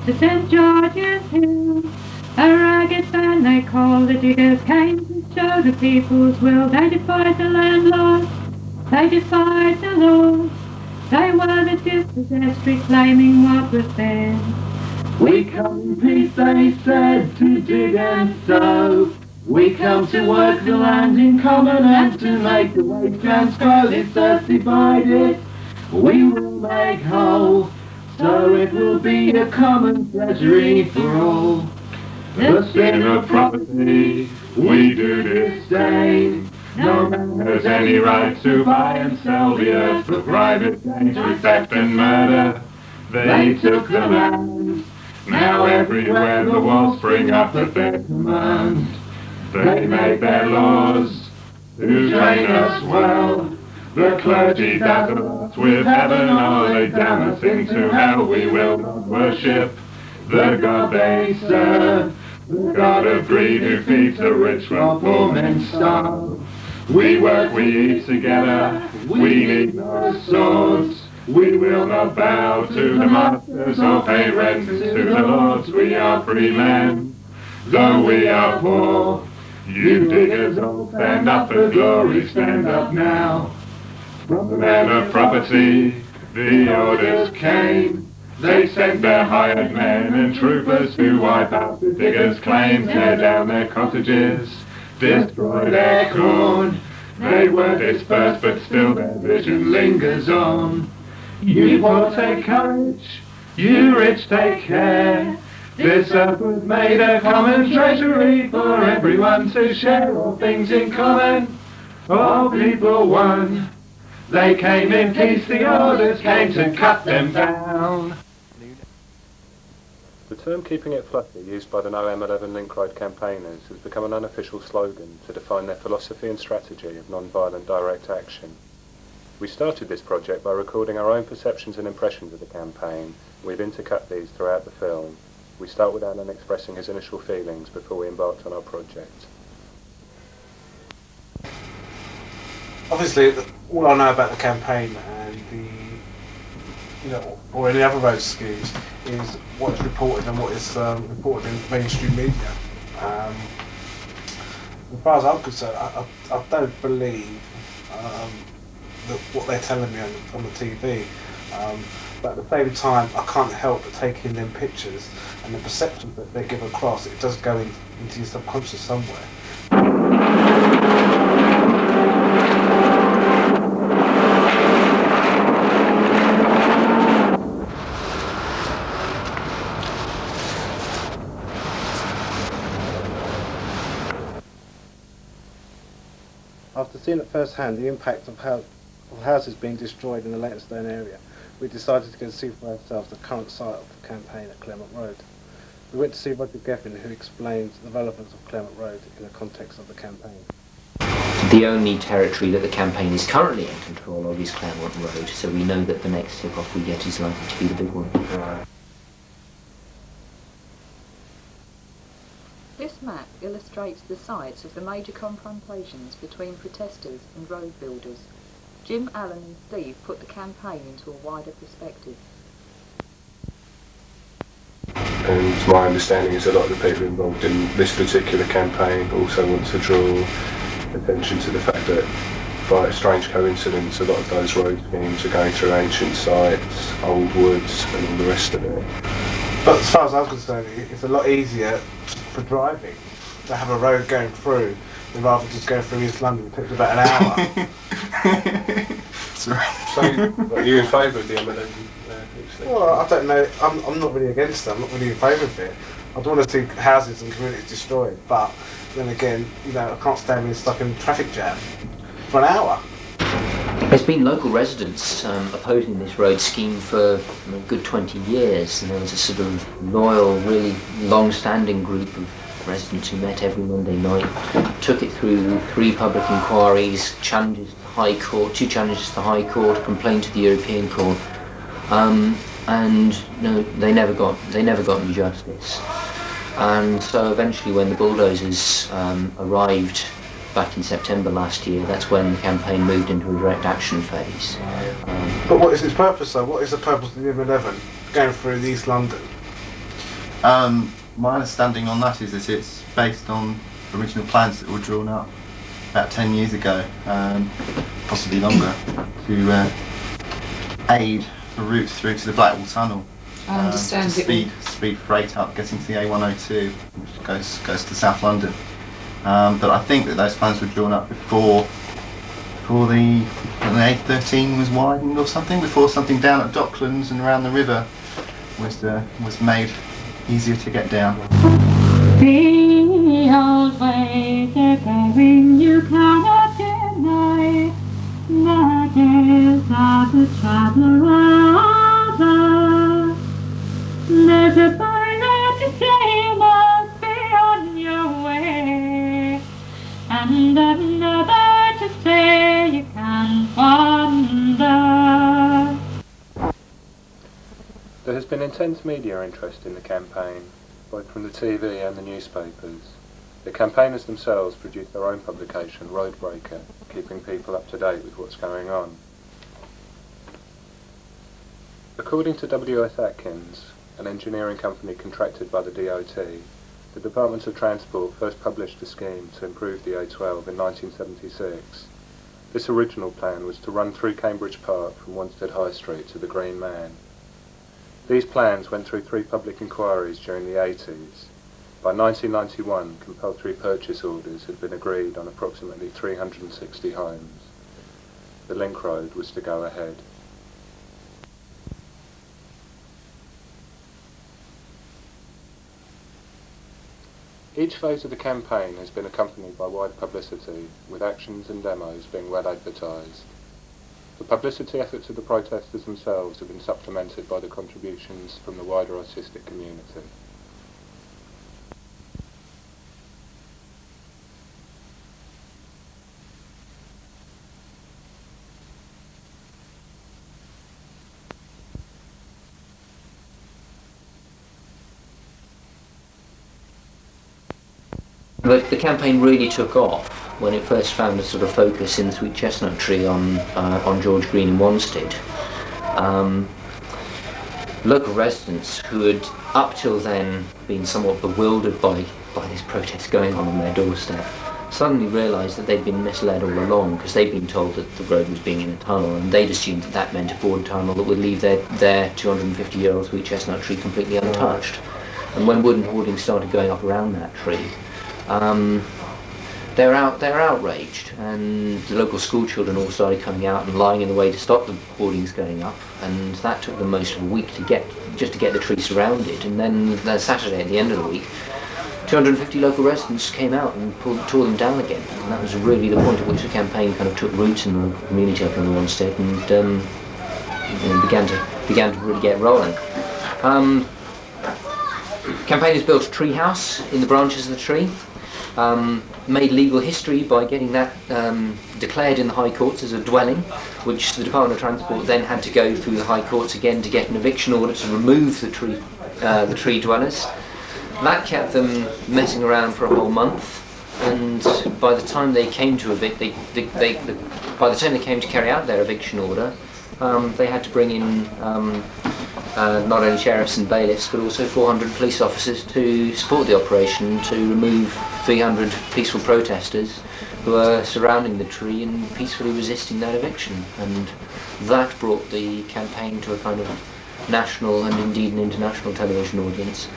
to St George's Hill. A ragged band they called, the diggers came to show the people's will. They defied the landlords, they defied the laws. They were the dispossessed, reclaiming what was theirs. We come in peace, they said, to dig and sow. We come to work the land in common and to make the wastelands grow. This earth divided, we will make whole, so it will be a common treasury for all. The sin of property we do disdain. No man has any right to buy and sell the earth for private gain. Through theft and murder they took the land. Now everywhere the walls spring up at their command. They make their laws to train us well. The clergy dazzle us with heaven, or they damn us into hell. We will not worship the God they serve, the God of greed who feeds the rich while poor men starve. We work, we eat together, we need no swords. We will not bow to the masters or pay rent to the lords. We are free men, though we are poor. You diggers all stand up for glory, stand up now. From the men of property, the orders came. They sent their hired men and troopers to wipe out the diggers' claim, tear down their cottages, destroy their corn. They were dispersed, but still their vision lingers on. You poor take courage, you rich take care. This earth was made a common treasury for everyone to share. All things in common, all people one. They came in peace, the orders came to cut them down. The term "keeping it fluffy," used by the No M11 Link Road campaigners, has become an unofficial slogan to define their philosophy and strategy of non-violent direct action. We started this project by recording our own perceptions and impressions of the campaign. We've intercut these throughout the film. We start with Alan expressing his initial feelings before we embarked on our project. Obviously, all I know about the campaign and or any other road schemes is what is reported and what is reported in mainstream media. As far as I'm concerned, I don't believe that what they're telling me on the TV. But at the same time, I can't help but take in them pictures and the perception that they give across. It does go into your subconscious somewhere. After seeing at first hand the impact of houses being destroyed in the Leytonstone area, we decided to go see for ourselves the current site of the campaign at Claremont Road. We went to see Roger Geffen, who explained the relevance of Claremont Road in the context of the campaign. The only territory that the campaign is currently in control of is Claremont Road, so we know that the next tip-off we get is likely to be the big one. This map illustrates the sites of the major confrontations between protesters and road builders. Jim, Alan and Steve put the campaign into a wider perspective. And my understanding is a lot of the people involved in this particular campaign also want to draw attention to the fact that, by a strange coincidence, a lot of those road schemes are going through ancient sites, old woods and all the rest of it. But as far as I'm concerned, it's a lot easier for driving to have a road going through than rather just going through East London. It takes about an hour. So are you in favour of the M11? Well, I don't know. I'm not really against it. I'm not really in favour of it. I don't want to see houses and communities destroyed, but then again, I can't stand being stuck in a traffic jam for an hour. There's been local residents opposing this road scheme for a good 20 years, and there was a sort of loyal, really long-standing group of residents who met every Monday night, took it through 3 public inquiries, challenges to the High Court, 2 challenges to the High Court, a complaint to the European Court, and they never got any justice. And so eventually, when the bulldozers arrived back in September last year, that's when the campaign moved into a direct action phase. But what is its purpose though? What is the purpose of the M11 going through East London? My understanding on that is that it's based on original plans that were drawn up about 10 years ago, possibly longer, to aid the route through to the Blackwall Tunnel. I understand to speed freight up, getting to the A102, which goes to South London. But I think that those plans were drawn up before the A13 was widened or something, before something down at Docklands and around the river was made easier to get down. The old ways are going, you cannot deny. The days of the traveller over. There's a boy there to say you must be on your way, and another to say you can wander. There has been intense media interest in the campaign, both from the TV and the newspapers. The campaigners themselves produced their own publication, Roadbreaker, keeping people up to date with what's going on. According to W.S. Atkins, an engineering company contracted by the DOT, the Department of Transport first published a scheme to improve the A12 in 1976. This original plan was to run through Cambridge Park from Wanstead High Street to the Green Man. These plans went through 3 public inquiries during the 80s. By 1991, compulsory purchase orders had been agreed on approximately 360 homes. The Link Road was to go ahead. Each phase of the campaign has been accompanied by wide publicity, with actions and demos being well advertised. The publicity efforts of the protesters themselves have been supplemented by the contributions from the wider artistic community. But the campaign really took off when it first found a sort of focus in the sweet chestnut tree on George Green in Wanstead. Local residents who had up till then been somewhat bewildered by this protest going on their doorstep suddenly realised that they'd been misled all along, because they'd been told that the road was being in a tunnel, and they'd assumed that that meant a bored tunnel that would leave their 250-year-old sweet chestnut tree completely untouched. And when wooden hoardings started going up around that tree, they're outraged, and the local school children all started coming out and lying in the way to stop the hoardings going up, and that took them most of a week to get the tree surrounded. And then the Saturday at the end of the week, 250 local residents came out and tore them down again, and that was really the point at which the campaign kind of took roots in the community up in Wanstead and began to really get rolling. Campaigners built a tree house in the branches of the tree. Made legal history by getting that declared in the High Courts as a dwelling, which the Department of Transport then had to go through the High Courts again to get an eviction order to remove the tree dwellers. That kept them messing around for a whole month, and by the time they came to by the time they came to carry out their eviction order, they had to bring in not only sheriffs and bailiffs, but also 400 police officers to support the operation, to remove 300 peaceful protesters who were surrounding the tree and peacefully resisting that eviction. And that brought the campaign to a kind of national and indeed an international television audience.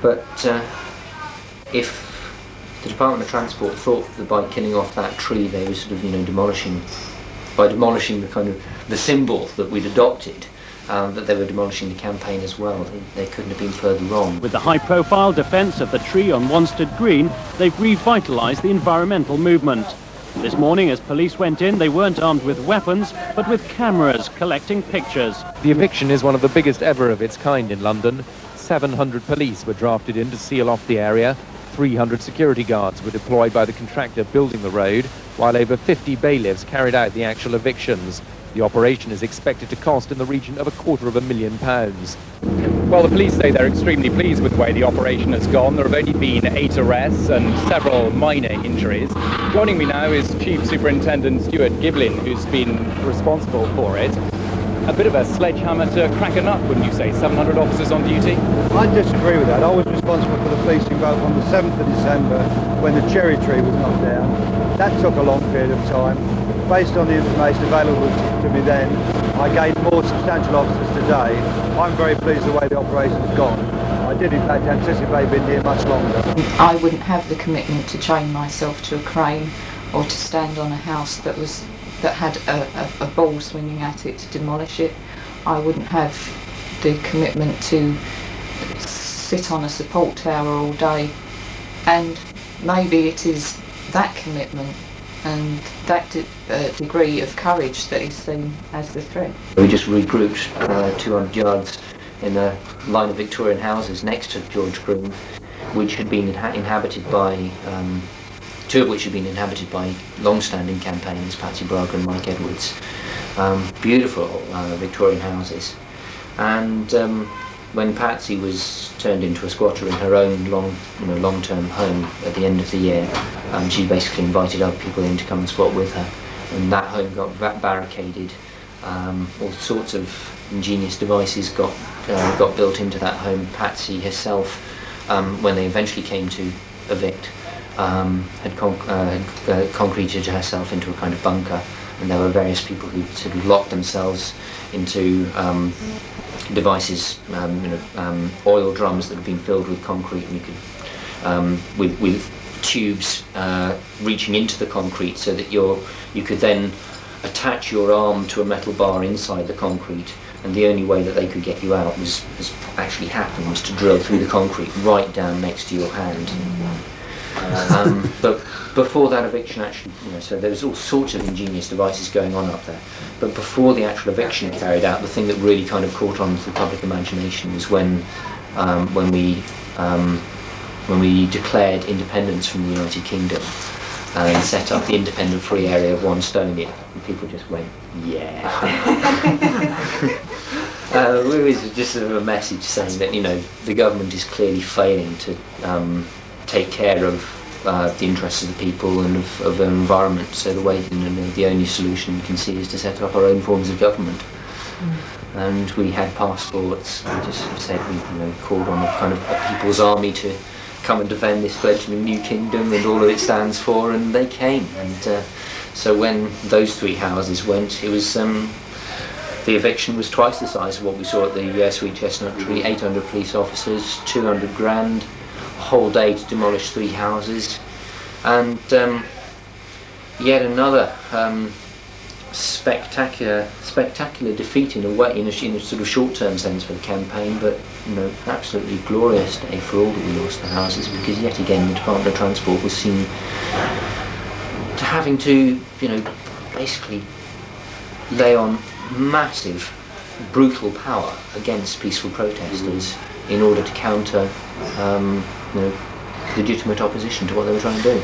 But if the Department of Transport thought that by killing off that tree they were sort of, demolishing the kind of the symbol that we'd adopted, that they were demolishing the campaign as well. They couldn't have been further wrong. With the high-profile defence of the tree on Wanstead Green, they've revitalised the environmental movement. This morning, as police went in, they weren't armed with weapons, but with cameras collecting pictures. The eviction is one of the biggest ever of its kind in London. 700 police were drafted in to seal off the area. 300 security guards were deployed by the contractor building the road, while over 50 bailiffs carried out the actual evictions. The operation is expected to cost in the region of £250,000. Well, the police say they're extremely pleased with the way the operation has gone. There have only been 8 arrests and several minor injuries. Joining me now is Chief Superintendent Stuart Giblin, who's been responsible for it. a bit of a sledgehammer to crack a nut, wouldn't you say? 700 officers on duty? I disagree with that. I was responsible for the policing vote on the 7th of December when the cherry tree was knocked down. That took a long period of time. Based on the information available to me then, I gained more substantial officers today. I'm very pleased the way the operation's gone. I did in fact anticipate being here much longer. I wouldn't have the commitment to chain myself to a crane or to stand on a house that had a ball swinging at it to demolish it. I wouldn't have the commitment to sit on a support tower all day, and maybe it is that commitment and that degree of courage that is seen as the threat. We just regrouped 200 yards in a line of Victorian houses next to George Green, which had been inhabited by, two of which had been inhabited by long-standing campaigners, Patsy Braga and Mike Edwards. Beautiful Victorian houses. And when Patsy was turned into a squatter in her own long-term home at the end of the year, she basically invited other people in to come and squat with her. And that home got barricaded. All sorts of ingenious devices got built into that home. Patsy herself, when they eventually came to evict, had concreted herself into a kind of bunker, and there were various people who sort of locked themselves into devices, oil drums that had been filled with concrete, and you could, with tubes reaching into the concrete, so that you could then attach your arm to a metal bar inside the concrete, and the only way that they could get you out was actually happened was to drill through the concrete right down next to your hand. But before that eviction actually, so there was all sorts of ingenious devices going on up there. But before the actual eviction carried out, the thing that really kind of caught on to the public imagination was when we declared independence from the United Kingdom and set up the independent free area of Wanstead, and people just went, yeah. It was just sort of a message saying that the government is clearly failing to take care of the interests of the people and of the environment. So the only solution we can see is to set up our own forms of government. And we had passports. We just said we called on a kind of a people's army to come and defend this fledgling new kingdom and all that it stands for, and they came. And so when those three houses went, it was the eviction was twice the size of what we saw at the Sweet Chestnut Tree. 800 police officers, 200 grand, a whole day to demolish three houses, and yet another spectacular defeat in a way, in a sort of short-term sense for the campaign, but absolutely glorious day for all that we lost the houses, because yet again the Department of Transport was seen to having to basically lay on massive brutal power against peaceful protesters in order to counter legitimate opposition to what they were trying to do.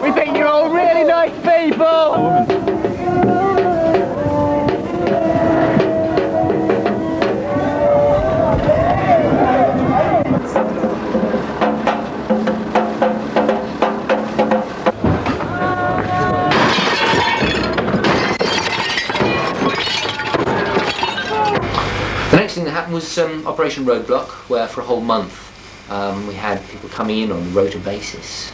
We think you're all really nice people! The next thing that happened was Operation Roadblock, where for a whole month we had people coming in on a rota basis.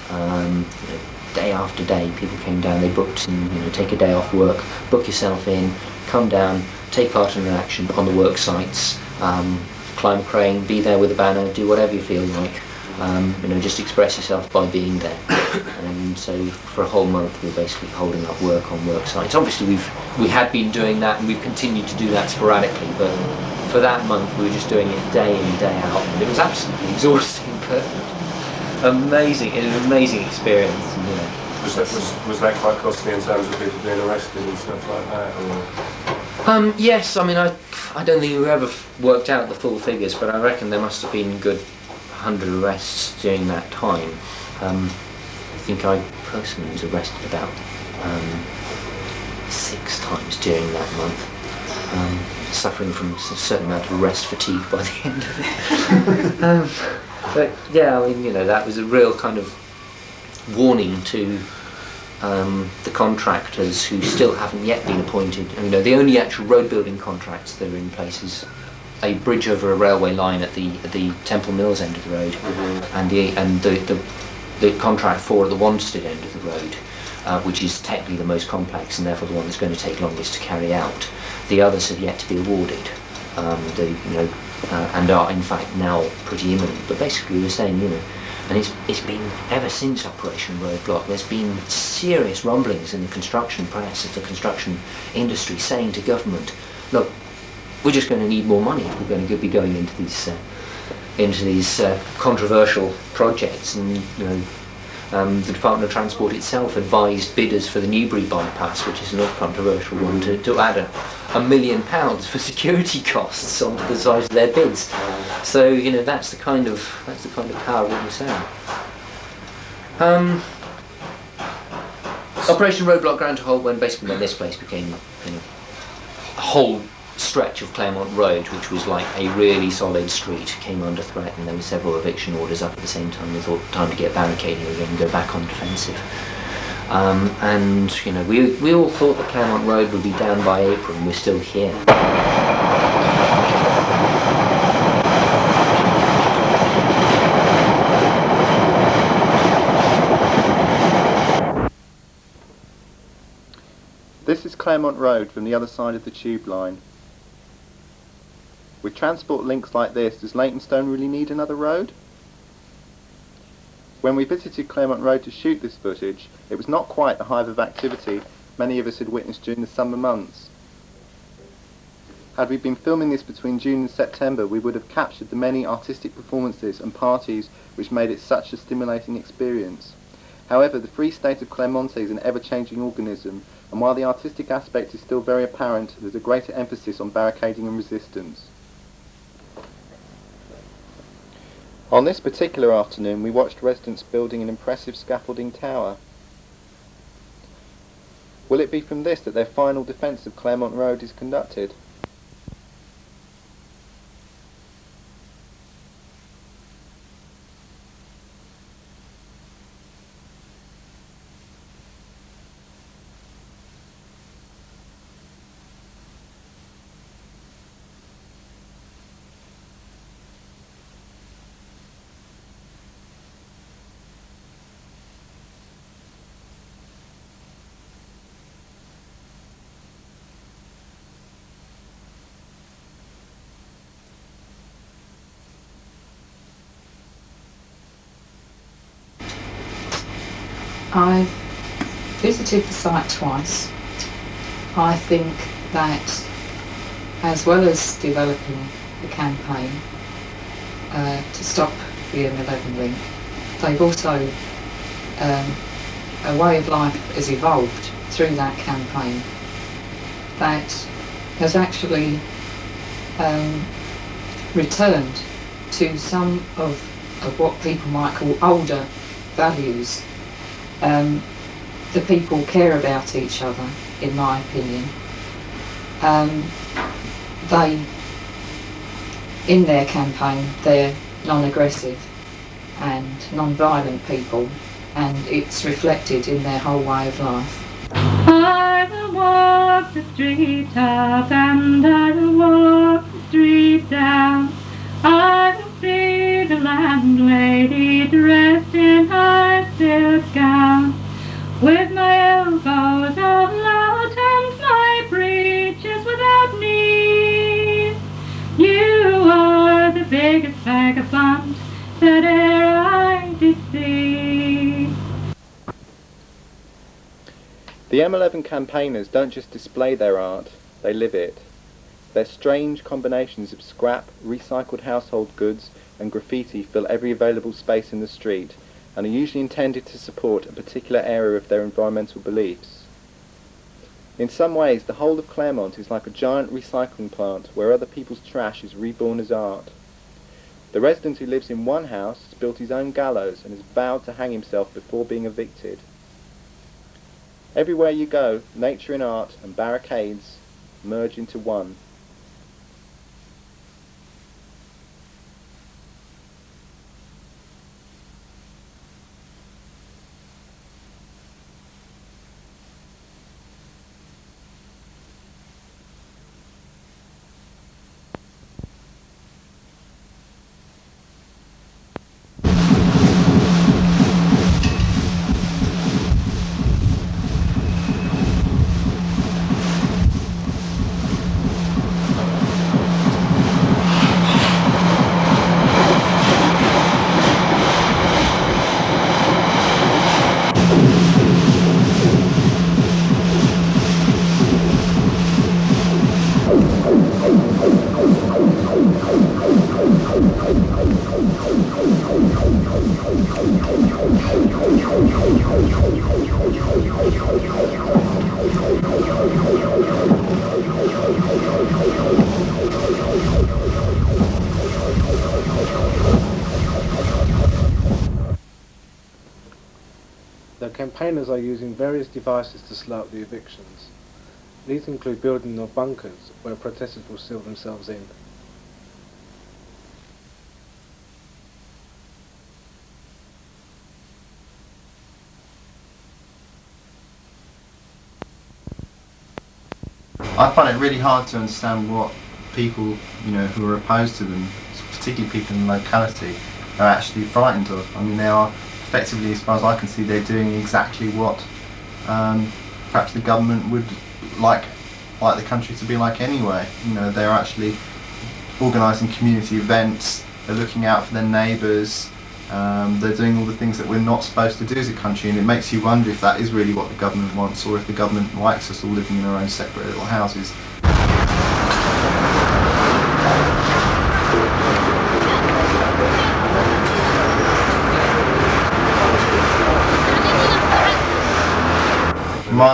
Day after day, people came down, they booked and take a day off work, book yourself in, come down, take part in an action on the work sites, climb a crane, be there with a banner, do whatever you feel like, just express yourself by being there. And so for a whole month we're basically holding up work on work sites. Obviously we had been doing that and we've continued to do that sporadically, but for that month we were just doing it day in, day out, and it was absolutely exhausting, but amazing. It was an amazing experience. And, you know, was that quite costly in terms of people being arrested and stuff like that? Or? Yes, I mean I don't think we ever worked out the full figures, but I reckon there must have been a good 100 arrests during that time. I think I personally was arrested about 6 times during that month, suffering from a certain amount of arrest fatigue by the end of it. But yeah, I mean, you know, that was a real kind of warning to the contractors who still haven't yet been appointed. And, you know, the only actual road building contracts that are in place is a bridge over a railway line at the Temple Mills end of the road, and the contract for the Wanstead end of the road, which is technically the most complex and therefore the one that's going to take longest to carry out. The others have yet to be awarded, and are in fact now pretty imminent. But basically, we were saying, you know, and it's been ever since Operation Roadblock. There's been serious rumblings in the construction press of the construction industry saying to government, look, we're just going to need more money if we're going to be going into these controversial projects. And you know, the Department of Transport itself advised bidders for the Newbury bypass, which is another controversial one, to add £1 million for security costs onto the size of their bids. So you know, that's the kind of power what we're saying. Operation Roadblock ground to halt when this place became, you know, a whole stretch of Claremont Road, which was like a really solid street, came under threat, and there were several eviction orders up at the same time. We thought time to get barricading again and go back on defensive. And you know, we all thought that Claremont Road would be down by April, and we're still here. This is Claremont Road from the other side of the tube line. With transport links like this, does Leytonstone really need another road? When we visited Claremont Road to shoot this footage, it was not quite the hive of activity many of us had witnessed during the summer months. Had we been filming this between June and September, we would have captured the many artistic performances and parties which made it such a stimulating experience. However, the free state of Claremont is an ever-changing organism, and while the artistic aspect is still very apparent, there's a greater emphasis on barricading and resistance. On this particular afternoon, we watched residents building an impressive scaffolding tower. Will it be from this that their final defence of Claremont Road is conducted? I visited the site twice. I think that as well as developing the campaign to stop the M11 link, they've also, a way of life has evolved through that campaign that has actually returned to some of what people might call older values. The people care about each other, in my opinion. They, in their campaign, they're non-aggressive and non-violent people, and it's reflected in their whole way of life. I will walk the street up and I will walk the street down. I will see the landlady dressed in high silk gown, with my elbows all out and my breeches without knees. You are the biggest vagabond that e'er I did see. The M11 campaigners don't just display their art, they live it. Their strange combinations of scrap, recycled household goods and graffiti fill every available space in the street and are usually intended to support a particular area of their environmental beliefs. In some ways, the whole of Claremont is like a giant recycling plant where other people's trash is reborn as art. The resident who lives in one house has built his own gallows and has vowed to hang himself before being evicted. Everywhere you go, nature and art and barricades merge into one. The campaigners are using various devices to slow up the evictions. These include building of bunkers where protesters will seal themselves in. I find it really hard to understand what people, who are opposed to them, particularly people in the locality, are actually frightened of. I mean, they are effectively, as far as I can see, they're doing exactly what perhaps the government would like the country to be like anyway. They're actually organising community events, they're looking out for their neighbours, they're doing all the things that we're not supposed to do as a country, and it makes you wonder if that is really what the government wants, or if the government likes us all living in our own separate little houses.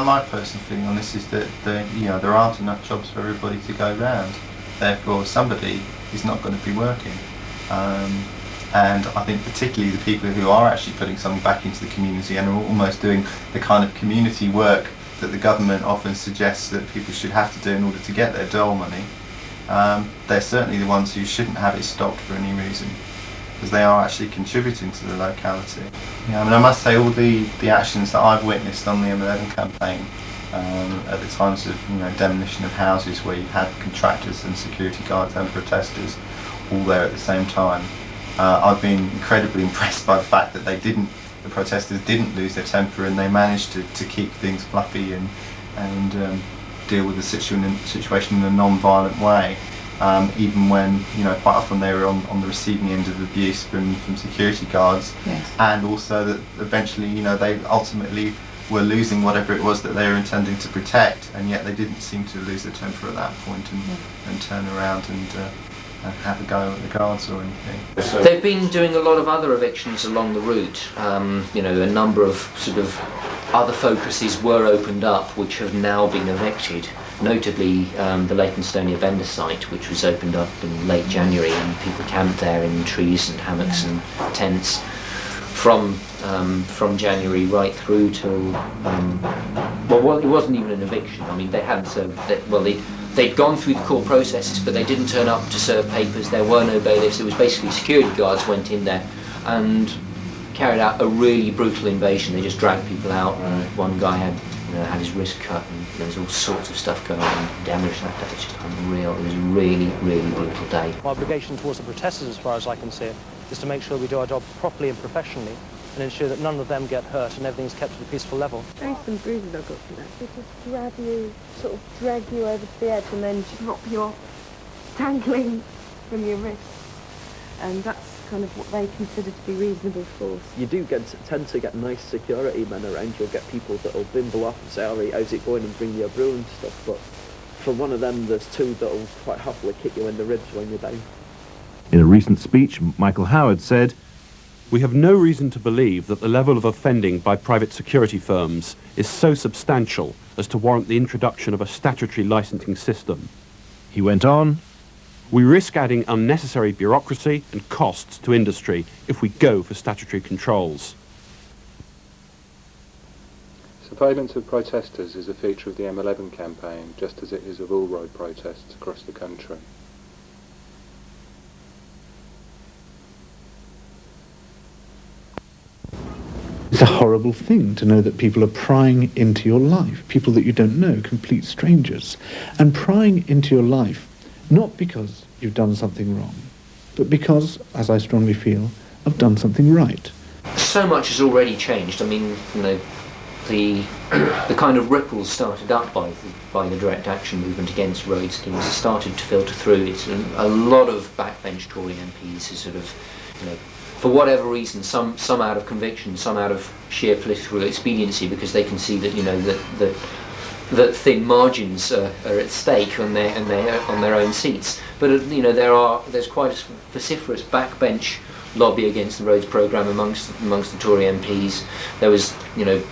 My personal feeling on this is that there aren't enough jobs for everybody to go round. Therefore, somebody is not going to be working. And I think particularly the people who are actually putting something back into the community and are almost doing the kind of community work that the government often suggests that people should have to do in order to get their dole money, they're certainly the ones who shouldn't have it stopped for any reason, because they are actually contributing to the locality. I must say all the actions that I've witnessed on the M11 campaign at the times of demolition of houses where you've had contractors and security guards and protesters all there at the same time, I've been incredibly impressed by the fact that the protesters didn't lose their temper and they managed to keep things fluffy and deal with the situation in a non-violent way. Even when quite often they were on the receiving end of abuse from security guards, yes. And also that eventually they ultimately were losing whatever it was that they were intending to protect, and yet they didn't seem to lose their temper at that point and turn around and have a go at the guards or anything. They've been doing a lot of other evictions along the route. A number of sort of other focuses were opened up which have now been evicted. Notably the Leytonstone and Wanstead site, which was opened up in late January, and people camped there in trees and hammocks and tents from January right through till well, it wasn't even an eviction. I mean, they hadn't served. They'd gone through the court processes, but they didn't turn up to serve papers. There were no bailiffs. It was basically security guards went in there and carried out a really brutal invasion. They just dragged people out. One guy had his wrist cut, and there was all sorts of stuff going on, damage like that. It's just unreal. It was a really, really brutal day. My obligation towards the protesters, as far as I can see it, is to make sure we do our job properly and professionally, and ensure that none of them get hurt and everything's kept at a peaceful level. There's some bruises I got from that. They just drag you over to the edge and then drop you off, dangling from your wrists. And that's kind of what they consider to be reasonable force. You do tend to get nice security men around. You'll get people that'll bimble up and say, all right, how's it going, and bring you a brew and stuff, but for one of them there's two that'll quite happily kick you in the ribs when you're down. In a recent speech, Michael Howard said, "We have no reason to believe that the level of offending by private security firms is so substantial as to warrant the introduction of a statutory licensing system." He went on, "We risk adding unnecessary bureaucracy and costs to industry if we go for statutory controls." Surveillance of protesters is a feature of the M11 campaign, just as it is of all road protests across the country. It's a horrible thing to know that people are prying into your life, people that you don't know, complete strangers, and prying into your life, not because you've done something wrong, but because, as I strongly feel, I've done something right. So much has already changed. I mean, you know, the kind of ripples started up by the direct action movement against road schemes has started to filter through. It's a lot of backbench Tory MPs who sort of, you know, for whatever reason, some out of conviction, some out of sheer political expediency, because they can see that, you know, that thin margins are at stake on their own seats. But you know, there's quite a vociferous backbench lobby against the roads programme amongst the Tory MPs. There was, you know,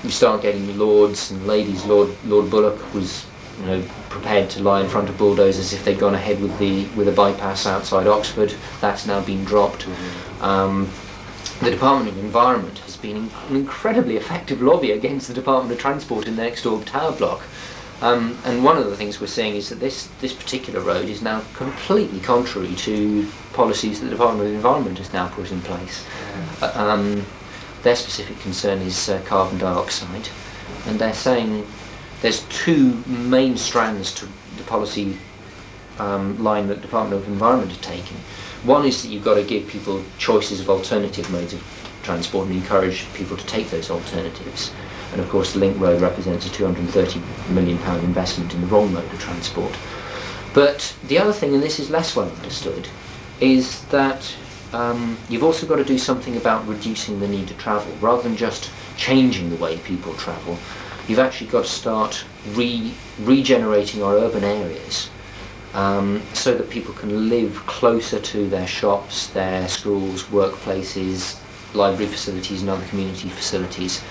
you start getting lords and ladies. Lord Bullock was, you know, prepared to lie in front of bulldozers if they'd gone ahead with a bypass outside Oxford. That's now been dropped. The Department of Environment has been an incredibly effective lobby against the Department of Transport in the next door tower block. And one of the things we're seeing is that this particular road is now completely contrary to policies that the Department of Environment has now put in place. Their specific concern is carbon dioxide, and they're saying there's two main strands to the policy line that the Department of Environment have taken. One is that you've got to give people choices of alternative modes of transport and encourage people to take those alternatives. And of course the Link Road represents a £230 million investment in the wrong mode of transport. But the other thing, and this is less well understood, is that you've also got to do something about reducing the need to travel. Rather than just changing the way people travel, you've actually got to start regenerating our urban areas so that people can live closer to their shops, their schools, workplaces, library facilities and other community facilities.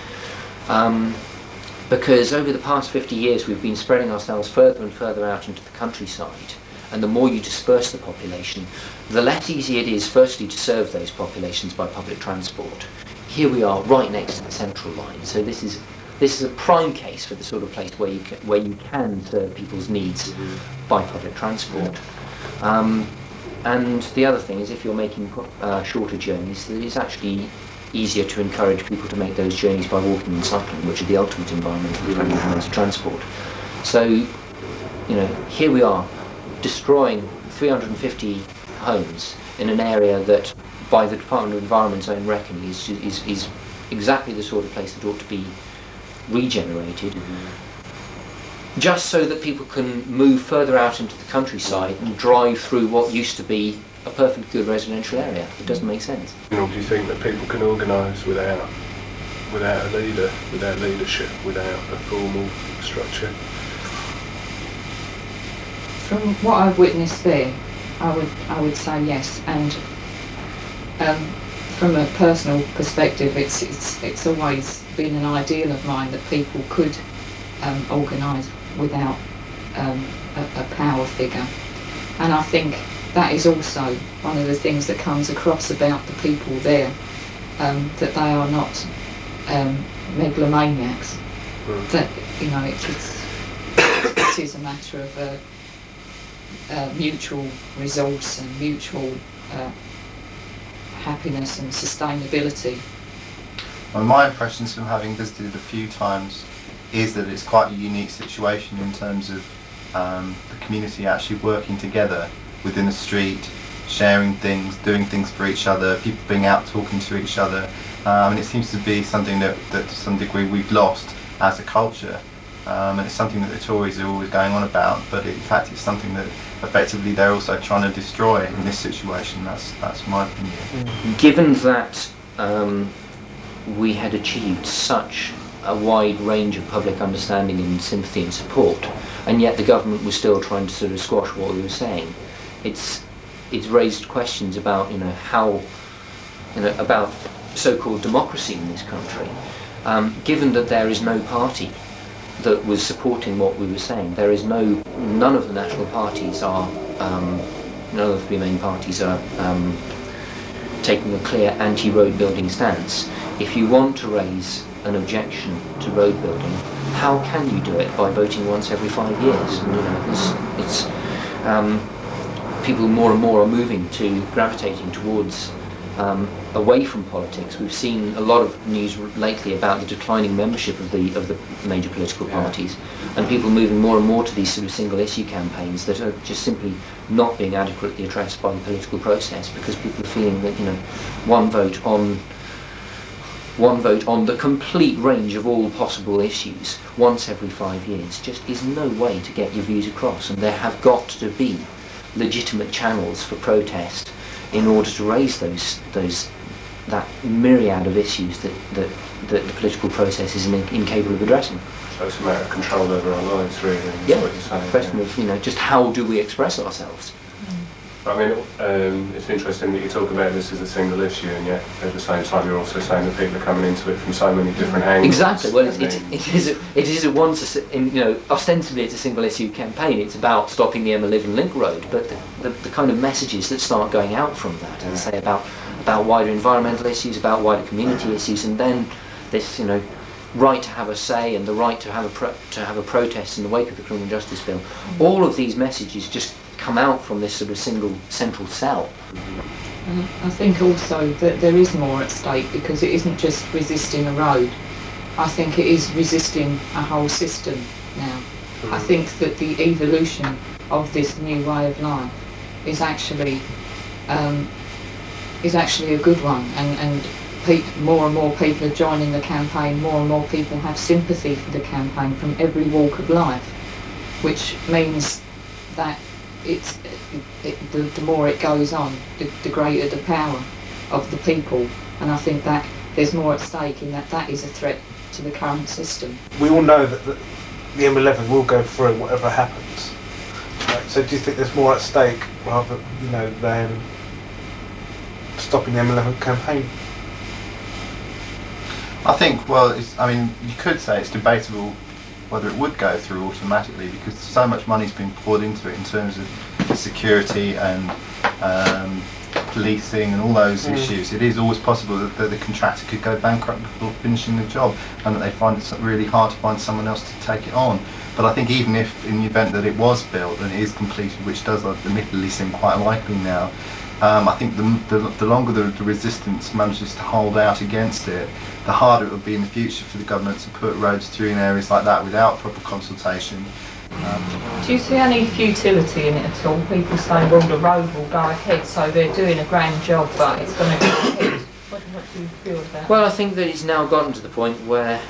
Because over the past 50 years we've been spreading ourselves further and further out into the countryside, and the more you disperse the population, the less easy it is firstly to serve those populations by public transport. Here we are right next to the central line, so this is a prime case for the sort of place where you can serve people's needs by public transport. And the other thing is, if you're making shorter journeys, it's actually easier to encourage people to make those journeys by walking and cycling, which are the ultimate environmentally friendly modes of transport. So, you know, here we are destroying 350 homes in an area that, by the Department of Environment's own reckoning, is exactly the sort of place that ought to be regenerated, just so that people can move further out into the countryside and drive through what used to be a perfectly good residential area. It doesn't make sense. You know, do you think that people can organise without a leader, without leadership, without a formal structure? From what I've witnessed there, I would say yes. And from a personal perspective, it's always been an ideal of mine that people could organise without a power figure. And I think that is also one of the things that comes across about the people there, that they are not megalomaniacs. That, you know, it is a matter of mutual resource and mutual happiness and sustainability. Well, my impressions from having visited it a few times is that it's quite a unique situation in terms of the community actually working together within a street, sharing things, doing things for each other, people being out talking to each other, and it seems to be something that to some degree we've lost as a culture. and it's something that the Tories are always going on about, but in fact it's something that effectively they're also trying to destroy in this situation. That's my opinion. Given that we had achieved such a wide range of public understanding and sympathy and support, and yet the government was still trying to sort of squash what we were saying, it's raised questions about how about so-called democracy in this country. Given that there is no party that was supporting what we were saying, none of the national parties are, none of the three main parties are taking a clear anti-road building stance. If you want to raise an objection to road building, how can you do it? By voting once every 5 years? And, people more and more are gravitating towards away from politics. We've seen a lot of news lately about the declining membership of the major political parties, and people moving more and more to these sort of single issue campaigns that are just simply not being adequately addressed by the political process, because people are feeling that one vote on the complete range of all possible issues once every 5 years just is no way to get your views across, and there have got to be legitimate channels for protest in order to raise that myriad of issues that the political process is incapable of addressing. So it's a matter of control over our lives, really. Yeah, what you're saying. Question of just how do we express ourselves. I mean, it's interesting that you talk about this as a single issue, and yet at the same time you're also saying that people are coming into it from so many different angles. Exactly. Well, it is ostensibly it's a single issue campaign. It's about stopping the M11 Link Road, but the kind of messages that start going out from that, as I say, about wider environmental issues, about wider community issues, and then this right to have a say and the right to have a protest in the wake of the criminal justice bill. All of these messages just come out from this sort of single central cell. I think also that there is more at stake, because it isn't just resisting a road. I think it is resisting a whole system now. I think that the evolution of this new way of life is actually a good one, and more and more people are joining the campaign. More and more people have sympathy for the campaign from every walk of life, which means that the more it goes on, the greater the power of the people, and I think that there's more at stake in that is a threat to the current system. We all know that the M11 will go through whatever happens. Right? So do you think there's more at stake rather than stopping the M11 campaign? I think, you could say it's debatable whether it would go through automatically, because so much money's been poured into it in terms of security and policing and all those issues. It is always possible that the contractor could go bankrupt before finishing the job, and that they find it really hard to find someone else to take it on. But I think even if, in the event that it was built and it is completed, which does admittedly seem quite likely now, I think the longer the resistance manages to hold out against it, the harder it will be in the future for the government to put roads through in areas like that without proper consultation. Do you see any futility in it at all? People say, well, the road will go ahead, so they're doing a grand job, but it's going to go ahead. What do you feel of that? Well, I think that it's now gotten to the point where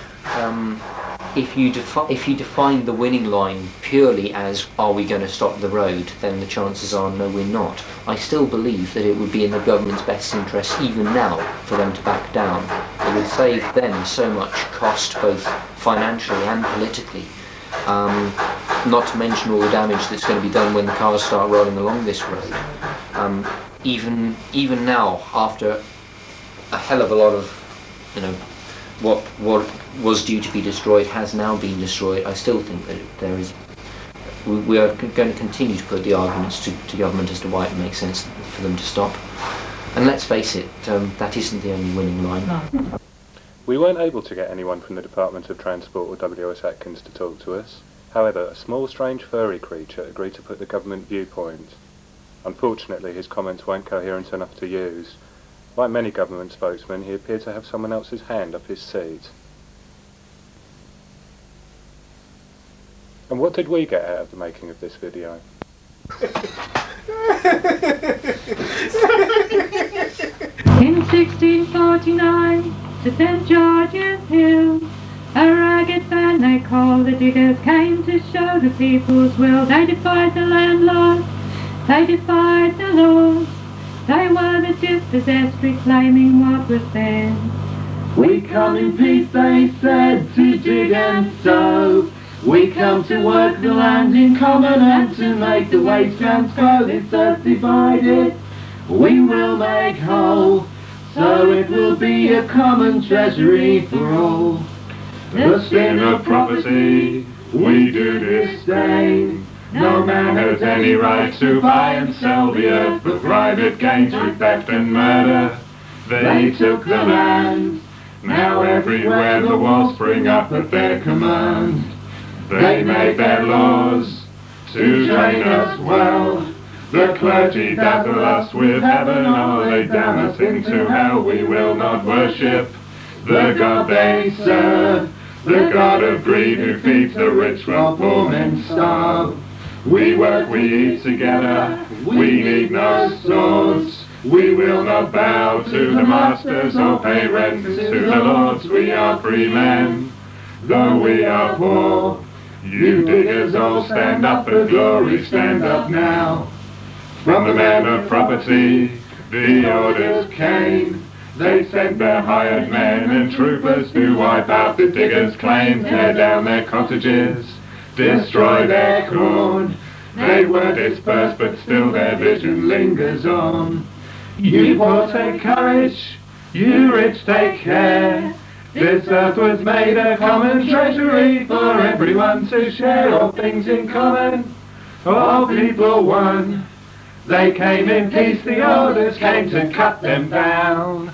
if you define the winning line purely as are we going to stop the road, then the chances are no, we're not. I still believe that it would be in the government's best interest even now for them to back down. It would save them so much cost, both financially and politically. Not to mention all the damage that's going to be done when the cars start rolling along this road. Even now, after a hell of a lot of what was due to be destroyed has now been destroyed, I still think that we are going to continue to put the arguments to government as to why it makes sense for them to stop. And let's face it, that isn't the only winning line. No. We weren't able to get anyone from the Department of Transport or W.S. Atkins to talk to us. However, a small strange furry creature agreed to put the government viewpoint. Unfortunately, his comments weren't coherent enough to use. Like many government spokesmen, he appeared to have someone else's hand up his seat. And what did we get out of the making of this video? In 1649, to St. George's Hill, A ragged band they call the diggers came to show the people's will. They defied the landlords, they defied the laws. They were the dispossessed, reclaiming what was theirs. We come in peace, they said, to dig and sow. We come to work the land in common and to make the wastelands grow. This earth divided we will make whole, so it will be a common treasury for all. The sin of property we do disdain. No man has any right to buy and sell the earth for private gain through theft and murder. They took the land. Now everywhere the walls spring up at their command. They made their laws to train us well. The clergy dazzle us with heaven, or they damn us into hell. We will not worship the God they serve, the God of greed who feeds the rich while poor men starve. We work, we eat together, we need no swords. We will not bow to the masters or pay rent to the lords. We are free men, though we are poor. You diggers all stand up for glory, stand up now. From the men of property, the orders came. They sent their hired men and troopers to wipe out the diggers' claim, tear down their cottages, destroy their corn. They were dispersed, but still their vision lingers on. You poor take courage, you rich take care. This earth was made a common treasury for everyone to share. All things in common, all people one. They came in peace, the orders came to cut them down.